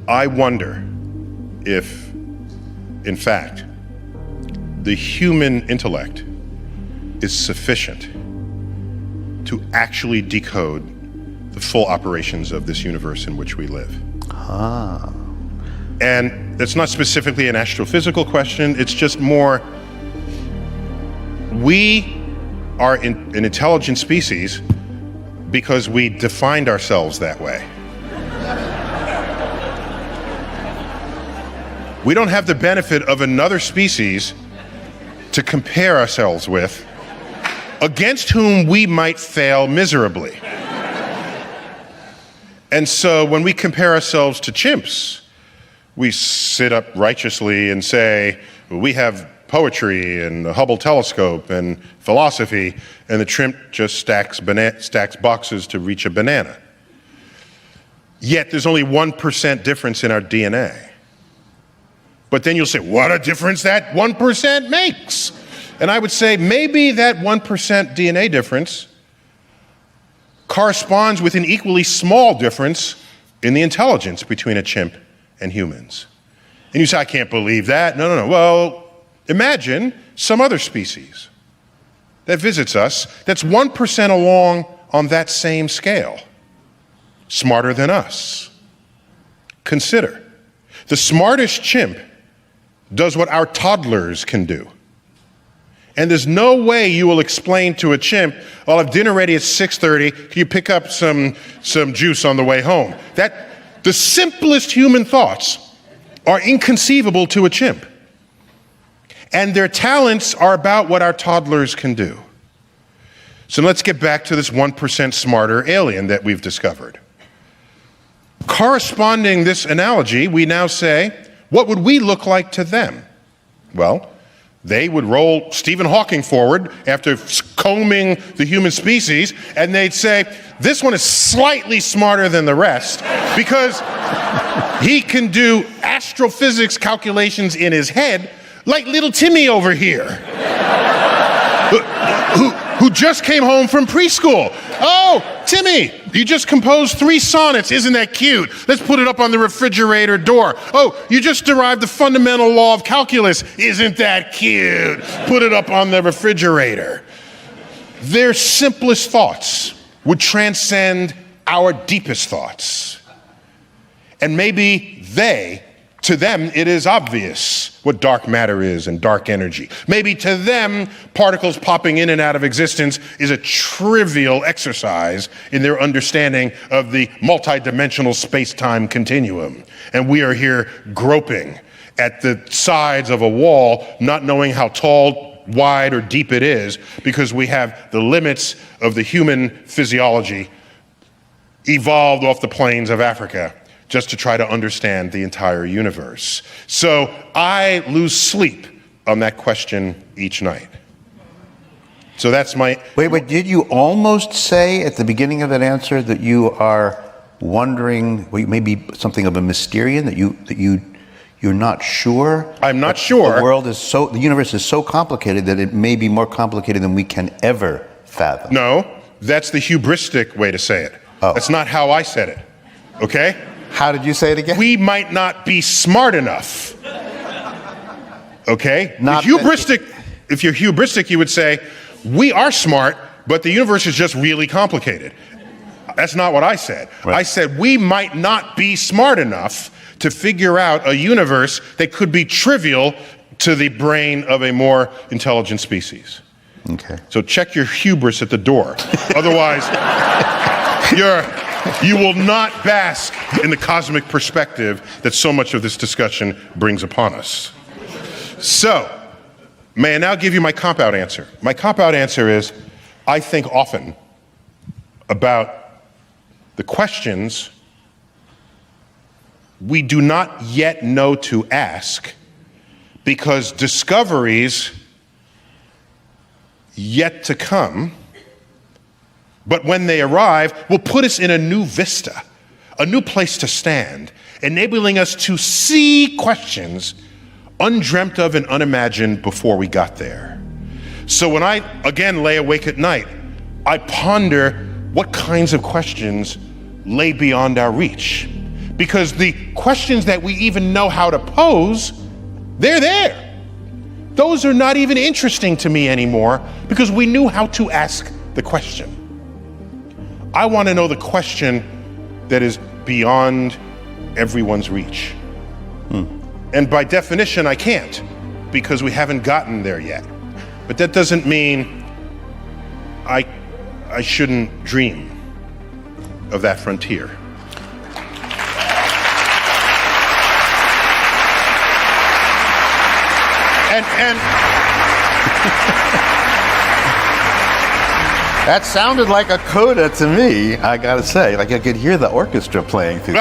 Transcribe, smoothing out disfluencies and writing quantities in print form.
I wonder if, in fact, the human intellect is sufficient to actually decode the full operations of this universe in which we live. And it's not specifically an astrophysical question, it's just more, we are an intelligent species because we defined ourselves that way. We don't have the benefit of another species to compare ourselves with, against whom we might fail miserably. And so when we compare ourselves to chimps, we sit up righteously and say, we have poetry and the Hubble telescope and philosophy, and the chimp just stacks boxes to reach a banana. Yet there's only 1% difference in our DNA. But then you'll say, what a difference that 1% makes. And I would say maybe that 1% DNA difference corresponds with an equally small difference in the intelligence between a chimp and humans. And you say, I can't believe that. No. Well, imagine some other species that visits us that's 1% along on that same scale, smarter than us. Consider, the smartest chimp does what our toddlers can do. And there's no way you will explain to a chimp, I'll have dinner ready at 6:30, can you pick up some juice on the way home? The simplest human thoughts are inconceivable to a chimp. And their talents are about what our toddlers can do. So let's get back to this 1% smarter alien that we've discovered. Corresponding this analogy, we now say, what would we look like to them? Well, they would roll Stephen Hawking forward after combing the human species, and they'd say, this one is slightly smarter than the rest because he can do astrophysics calculations in his head like little Timmy over here, who just came home from preschool. Oh, Timmy, you just composed 3 sonnets. Isn't that cute? Let's put it up on the refrigerator door. Oh, you just derived the fundamental law of calculus. Isn't that cute? Put it up on the refrigerator. Their simplest thoughts would transcend our deepest thoughts. And maybe to them, it is obvious what dark matter is and dark energy. Maybe to them, particles popping in and out of existence is a trivial exercise in their understanding of the multidimensional space-time continuum. And we are here groping at the sides of a wall, not knowing how tall, wide, or deep it is, because we have the limits of the human physiology evolved off the plains of Africa just to try to understand the entire universe. So I lose sleep on that question each night. So that's my... Wait, did you almost say at the beginning of that answer that you are wondering, maybe something of a Mysterian, that you're not sure? I'm not sure. The universe is so complicated that it may be more complicated than we can ever fathom. No, that's the hubristic way to say it. Oh. That's not how I said it, okay? How did you say it again? We might not be smart enough. Okay? If you're hubristic, you would say, we are smart, but the universe is just really complicated. That's not what I said. Right. I said we might not be smart enough to figure out a universe that could be trivial to the brain of a more intelligent species. Okay. So check your hubris at the door. Otherwise, you will not bask in the cosmic perspective that so much of this discussion brings upon us. So, may I now give you my cop-out answer? My cop-out answer is, I think often about the questions we do not yet know to ask because discoveries yet to come, but when they arrive, will put us in a new vista, a new place to stand, enabling us to see questions undreamt of and unimagined before we got there. So when I, again, lay awake at night, I ponder what kinds of questions lay beyond our reach. because the questions that we even know how to pose, they're there. Those are not even interesting to me anymore because we knew how to ask the question. I want to know the question that is beyond everyone's reach. And by definition, I can't because we haven't gotten there yet. But that doesn't mean I shouldn't dream of that frontier. And That sounded like a coda to me, I gotta say. Like I could hear the orchestra playing through.